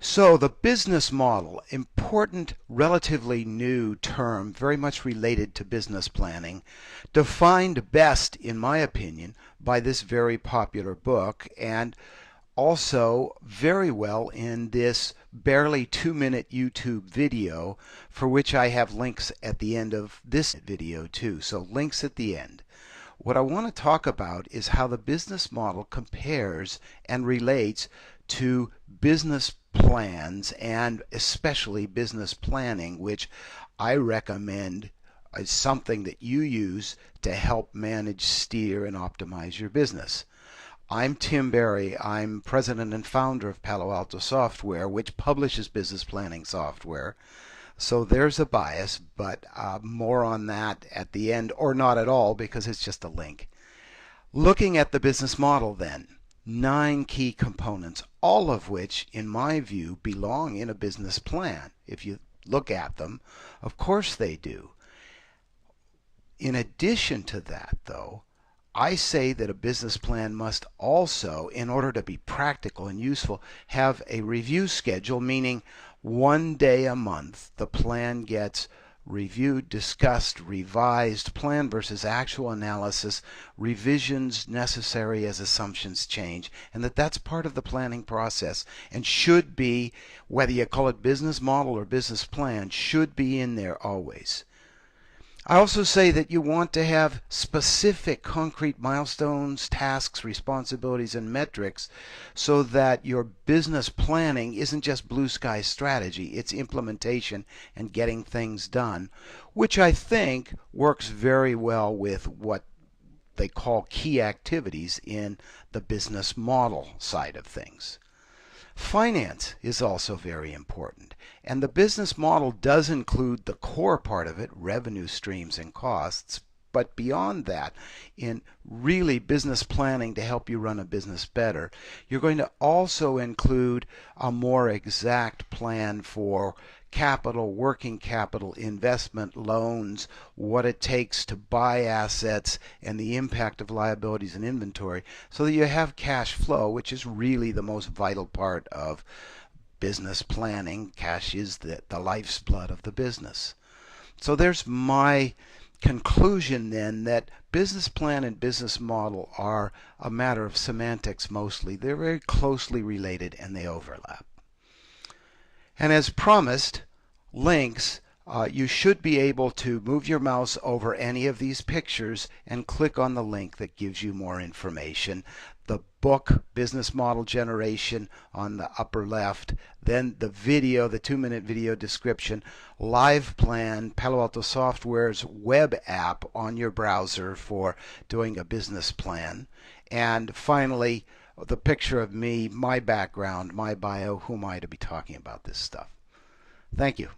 So the business model, important, relatively new term, very much related to business planning, defined best, in my opinion, by this very popular book, and also very well in this barely 2-minute YouTube video, for which I have links at the end of this video too. So links at the end. What I want to talk about is how the business model compares and relates to business plans, and especially business planning, which I recommend is something that you use to help manage, steer, and optimize your business. I'm Tim Berry. I'm president and founder of Palo Alto Software, which publishes business planning software. So there's a bias, but more on that at the end, or not at all, because it's just a link. Looking at the business model then, 9 key components, all of which, in my view, belong in a business plan. If you look at them, of course they do. In addition to that, though, I say that a business plan must also, in order to be practical and useful, have a review schedule, meaning 1 day a month the plan gets reviewed, discussed, revised, plan versus actual analysis, revisions necessary as assumptions change, and that's part of the planning process and should be, whether you call it business model or business plan, should be in there always. I also say that you want to have specific concrete milestones, tasks, responsibilities, and metrics so that your business planning isn't just blue sky strategy, it's implementation and getting things done, which I think works very well with what they call key activities in the business model side of things. Finance is also very important, and the business model does include the core part of it, revenue streams and costs, but beyond that, in really business planning to help you run a business better, you're going to also include a more exact plan for capital, working capital, investment, loans, what it takes to buy assets, and the impact of liabilities and inventory, so that you have cash flow, which is really the most vital part of business planning. Cash is the life's blood of the business. So there's my conclusion then, that business plan and business model are a matter of semantics mostly. They're very closely related and they overlap. And as promised, links, you should be able to move your mouse over any of these pictures and click on the link that gives you more information. The book, Business Model Generation, on the upper left, then the video, the 2-minute video description, Live Plan, Palo Alto Software's web app on your browser for doing a business plan, and finally the picture of me, my background, my bio, who am I to be talking about this stuff. Thank you.